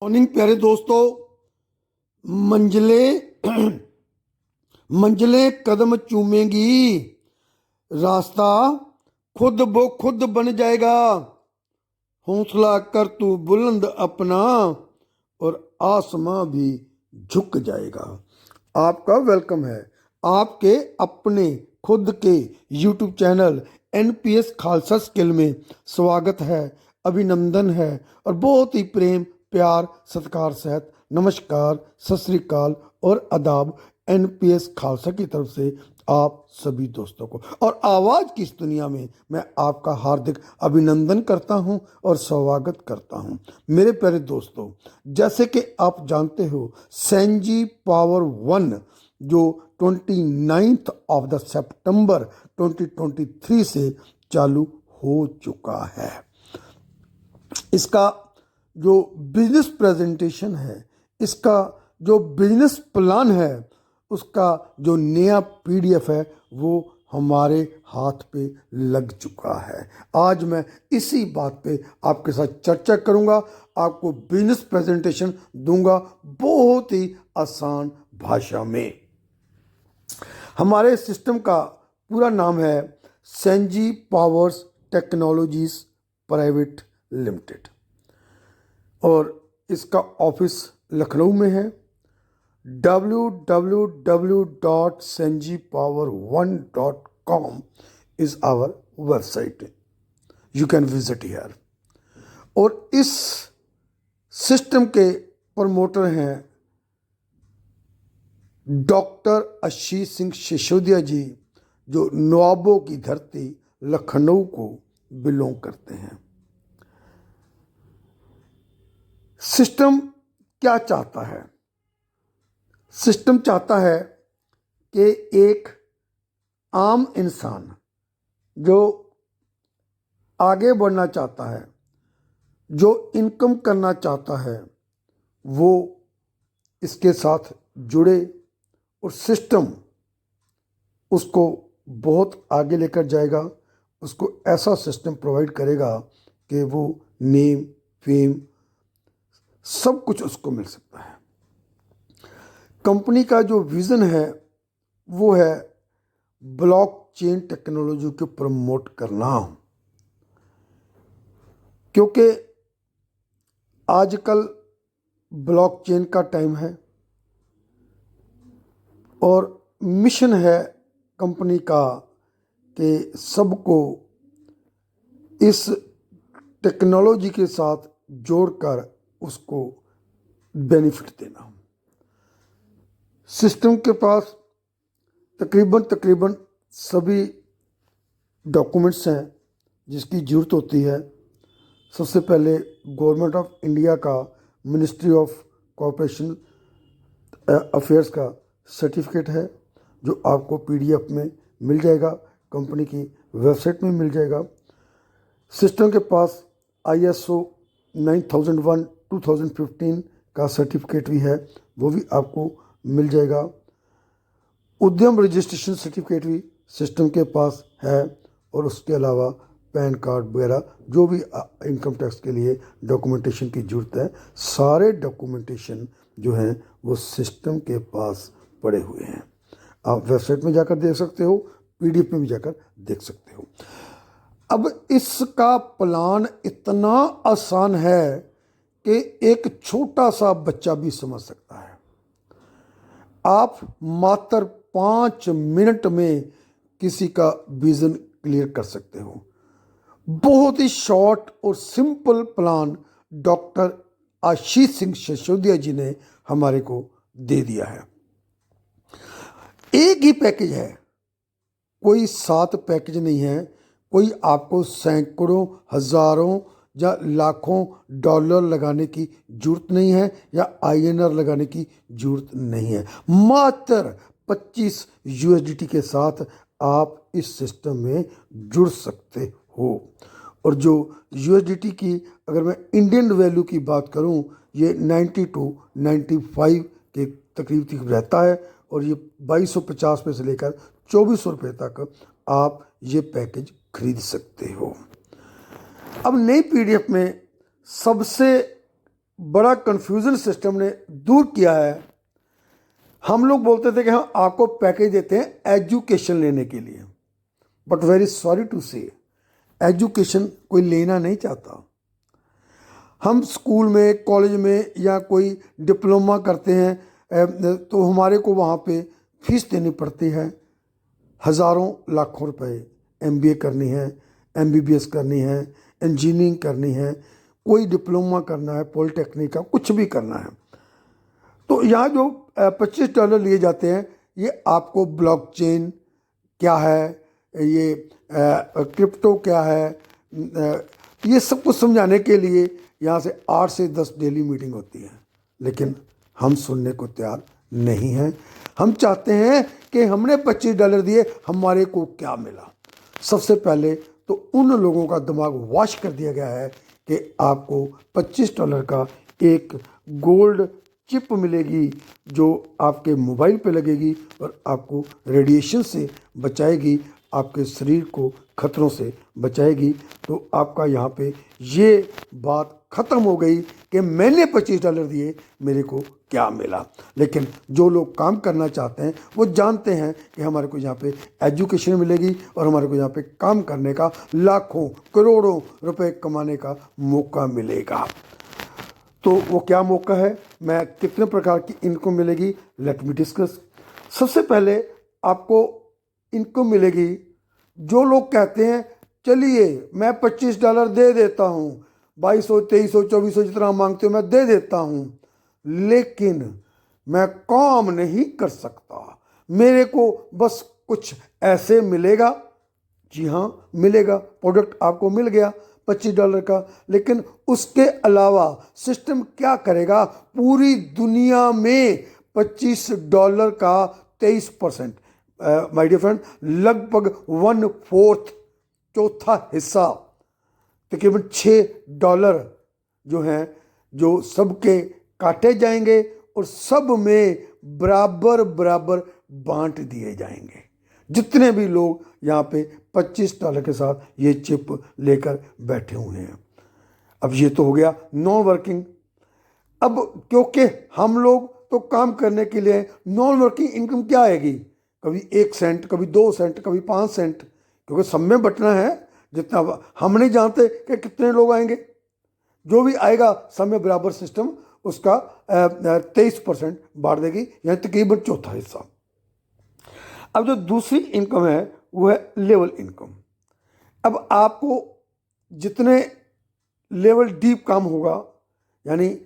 Morning प्यारे दोस्तों। मंजिलें मंजिलें कदम चूमेंगी, रास्ता खुद ब खुद बन जाएगा। हौसला कर तू बुलंद अपना, और आसमां भी झुक जाएगा। आपका वेलकम है आपके अपने खुद के YouTube channel NPS Khalsa skill में। स्वागत है, अभिनंदन है और बहुत ही प्रेम प्यार सत्कार सहित नमस्कार, सत श्री अकाल और आदाब NPS खालसा की तरफ से आप सभी दोस्तों को। और आवाज़ की इस दुनिया में मैं आपका हार्दिक अभिनंदन करता हूं और स्वागत करता हूं। मेरे प्यारे दोस्तों, जैसे कि आप जानते हो, सेंजी पावर 1 जो 29 ऑफ द सितंबर 2023 से चालू हो चुका है। इसका जो बिजनेस प्रेजेंटेशन है, इसका जो बिजनेस प्लान है, उसका जो नया PDF है वो हमारे हाथ पे लग चुका है। आज मैं इसी बात पे आपके साथ चर्चा करूंगा, आपको बिजनेस प्रेजेंटेशन दूंगा बहुत ही आसान भाषा में। हमारे सिस्टम का पूरा नाम है सेंजी पावर्स टेक्नोलॉजीज प्राइवेट लिमिटेड और इसका ऑफिस लखनऊ में है। www.senjipower1.com is our website. You can visit here. और इस सिस्टम के प्रमोटर हैं डॉक्टर आशीष सिंह सिसोदिया जी, जो नवाबों की धरती लखनऊ को बिलोंग करते हैं। सिस्टम क्या चाहता है? सिस्टम चाहता है कि एक आम इंसान जो आगे बढ़ना चाहता है, जो इनकम करना चाहता है, वो इसके साथ जुड़े और सिस्टम उसको बहुत आगे लेकर जाएगा। उसको ऐसा सिस्टम प्रोवाइड करेगा कि वो नेम फेम सब कुछ उसको मिल सकता है। कंपनी का जो विज़न है वो है ब्लॉकचेन टेक्नोलॉजी को प्रमोट करना, क्योंकि आजकल ब्लॉकचेन का टाइम है और मिशन है कंपनी का कि सबको इस टेक्नोलॉजी के साथ जोड़कर उसको बेनिफिट देना। सिस्टम के पास तकरीबन सभी डॉक्यूमेंट्स हैं जिसकी ज़रूरत होती है। सबसे पहले गवर्नमेंट ऑफ इंडिया का मिनिस्ट्री ऑफ कॉरपोरेशन अफेयर्स का सर्टिफिकेट है, जो आपको PDF में मिल जाएगा, कंपनी की वेबसाइट में मिल जाएगा। सिस्टम के पास ISO 9001 2015 का सर्टिफिकेट भी है, वो भी आपको मिल जाएगा। उद्यम रजिस्ट्रेशन सर्टिफिकेट भी सिस्टम के पास है और उसके अलावा पैन कार्ड वगैरह जो भी इनकम टैक्स के लिए डॉक्यूमेंटेशन की ज़रूरत है, सारे डॉक्यूमेंटेशन जो हैं वो सिस्टम के पास पड़े हुए हैं। आप वेबसाइट में जाकर देख सकते हो, PDF में भी जाकर देख सकते हो। अब इसका प्लान इतना आसान है कि एक छोटा सा बच्चा भी समझ सकता है। आप मात्र 5 मिनट में किसी का विजन क्लियर कर सकते हो। बहुत ही शॉर्ट और simple plan doctor Ashish Singh Sisodia जी ने हमारे को दे दिया है। एक ही पैकेज है, कोई 7 पैकेज नहीं है। कोई आपको सैकड़ों हजारों या लाखों डॉलर लगाने की जरूरत नहीं है या INR लगाने की जरूरत नहीं है। मात्र 25 USDT के साथ आप इस सिस्टम में जुड़ सकते हो। और जो USDT की अगर मैं इंडियन वैल्यू की बात करूं, ये 90 to 95 के तकरीब रहता है और ये 2250 रुपये से लेकर 2400 रुपये तक आप ये पैकेज खरीद सकते हो। अब नई PDF में सबसे बड़ा कन्फ्यूज़न सिस्टम ने दूर किया है। हम लोग बोलते थे कि हम आपको पैकेज देते हैं एजुकेशन लेने के लिए, बट वेरी सॉरी टू से एजुकेशन कोई लेना नहीं चाहता। हम स्कूल में, कॉलेज में या कोई डिप्लोमा करते हैं तो हमारे को वहाँ पे फीस देनी पड़ती है, हज़ारों लाखों रुपए। एमबीए करनी है, एमबीबीएस करनी है, इंजीनियरिंग करनी है, कोई डिप्लोमा करना है, पॉलिटेक्निक का कुछ भी करना है। तो यहाँ जो $25 लिए जाते हैं, ये आपको ब्लॉकचेन क्या है, ये क्रिप्टो क्या है, ये सब कुछ समझाने के लिए यहाँ से 8 से 10 डेली मीटिंग होती है। लेकिन हम सुनने को तैयार नहीं हैं। हम चाहते हैं कि हमने $25 दिए, हमारे को क्या मिला। सबसे पहले तो उन लोगों का दिमाग वॉश कर दिया गया है कि आपको $25 का एक गोल्ड चिप मिलेगी जो आपके मोबाइल पे लगेगी और आपको रेडिएशन से बचाएगी, आपके शरीर को खतरों से बचाएगी। तो आपका यहाँ पे ये बात ख़त्म हो गई कि मैंने $25 दिए, मेरे को क्या मिला। लेकिन जो लोग काम करना चाहते हैं वो जानते हैं कि हमारे को यहाँ पे एजुकेशन मिलेगी और हमारे को यहाँ पे काम करने का, लाखों करोड़ों रुपए कमाने का मौका मिलेगा। तो वो क्या मौका है, मैं कितने प्रकार की इनकम मिलेगी, लेट मी डिस्कस। सबसे पहले आपको इनकम मिलेगी, जो लोग कहते हैं चलिए मैं $25 दे देता हूँ, 2200, 2300, 2400 जितना मांगते हो मैं दे देता हूँ, लेकिन मैं काम नहीं कर सकता, मेरे को बस कुछ ऐसे मिलेगा। जी हाँ, मिलेगा, प्रोडक्ट आपको मिल गया $25 का, लेकिन उसके अलावा सिस्टम क्या करेगा, पूरी दुनिया में $25 का 23%, माय डियर फ्रेंड, लगभग 1/4, चौथा हिस्सा, तकरीबन $6 जो हैं, जो सबके काटे जाएंगे और सब में बराबर बराबर बांट दिए जाएंगे। जितने भी लोग यहाँ पे $25 के साथ ये चिप लेकर बैठे हुए हैं। अब ये तो हो गया नॉन वर्किंग। अब क्योंकि हम लोग तो काम करने के लिए, नॉन वर्किंग इनकम क्या आएगी, कभी 1 सेंट, कभी 2 सेंट, कभी 5 सेंट, क्योंकि सब में बटना है। जितना हम नहीं जानते कि कितने लोग आएंगे, जो भी आएगा सब में बराबर सिस्टम उसका 23% बांट देगी, यानी तकरीबन चौथा हिस्सा। अब जो दूसरी इनकम है वो है लेवल इनकम। अब आपको जितने लेवल डीप काम होगा, यानी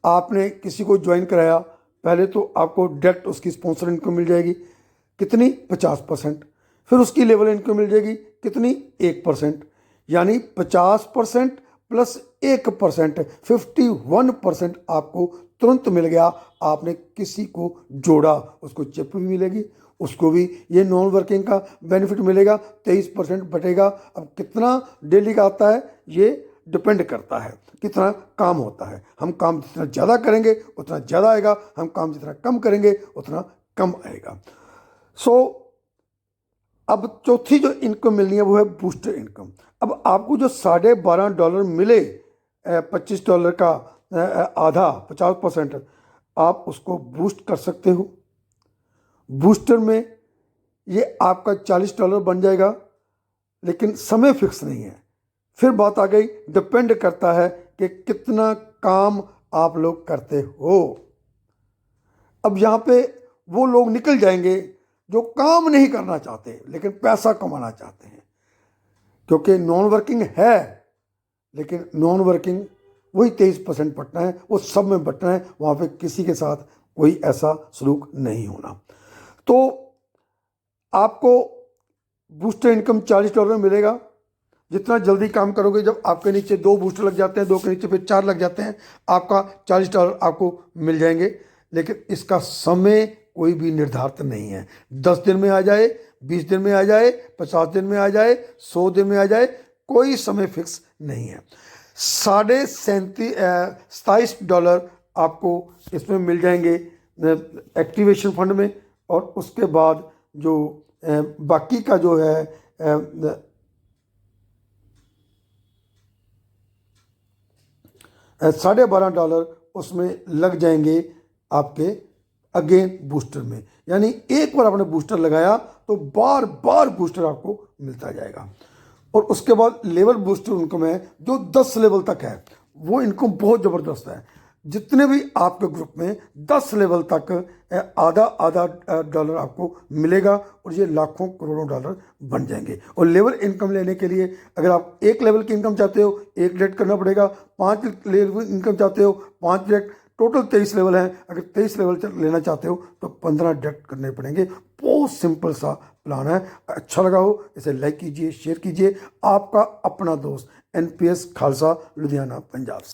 आपने किसी को ज्वाइन कराया, पहले तो आपको डायरेक्ट उसकी स्पॉन्सर इनकम मिल जाएगी, कितनी, 50%। फिर उसकी लेवल इनकम मिल जाएगी कितनी, 1%, यानी 50% प्लस 1%, 51% आपको तुरंत मिल गया। आपने किसी को जोड़ा, उसको चिप भी मिलेगी, उसको भी ये नॉन वर्किंग का बेनिफिट मिलेगा, 23% बटेगा। अब कितना डेली का आता है ये डिपेंड करता है कितना काम होता है। हम काम जितना ज़्यादा करेंगे उतना ज़्यादा आएगा, हम काम जितना कम करेंगे उतना कम आएगा। सो अब चौथी जो इनकम मिलनी है वो है बूस्टर इनकम। अब आपको जो $12.5 मिले, $25 का आधा 50%, आप उसको बूस्ट कर सकते हो। बूस्टर में ये आपका $40 बन जाएगा, लेकिन समय फिक्स नहीं है। फिर बात आ गई, डिपेंड करता है कि कितना काम आप लोग करते हो। अब यहाँ पे वो लोग निकल जाएंगे जो काम नहीं करना चाहते लेकिन पैसा कमाना चाहते हैं, क्योंकि नॉन वर्किंग है, लेकिन नॉन वर्किंग वही 23% बटना है, वो सब में बटना है, वहाँ पे किसी के साथ कोई ऐसा सलूक नहीं होना। तो आपको बूस्टर इनकम $40 में मिलेगा। जितना जल्दी काम करोगे, जब आपके नीचे 2 बूस्टर लग जाते हैं, 2 के नीचे फिर 4 लग जाते हैं, आपका $40 आपको मिल जाएंगे। लेकिन इसका समय कोई भी निर्धारित नहीं है, 10 दिन में आ जाए, 20 दिन में आ जाए, 50 दिन में आ जाए, 100 दिन में आ जाए, कोई समय फिक्स नहीं है। $27.5 आपको इसमें मिल जाएंगे एक्टिवेशन फंड में, और उसके बाद जो बाकी का जो है $12.5 उसमें लग जाएंगे आपके अगेन बूस्टर में। यानी एक बार आपने बूस्टर लगाया तो बार बार बूस्टर आपको मिलता जाएगा। और उसके बाद लेवल बूस्टर इनकम है जो 10 लेवल तक है, वो इनकम बहुत ज़बरदस्त है। जितने भी आपके ग्रुप में 10 लेवल तक आधा आधा डॉलर आपको मिलेगा और ये लाखों करोड़ों डॉलर बन जाएंगे। और लेवल इनकम लेने के लिए अगर आप एक लेवल की इनकम चाहते हो 1 डायरेक्ट करना पड़ेगा, 5 लेवल इनकम चाहते हो 5 डायरेक्ट, टोटल 23 लेवल हैं। अगर 23 लेवल लेना चाहते हो तो 15 डायरेक्ट करने पड़ेंगे। बहुत सिंपल सा प्लान है। अच्छा लगा हो इसे लाइक कीजिए, शेयर कीजिए। आपका अपना दोस्त NPS खालसा, लुधियाना, पंजाब से।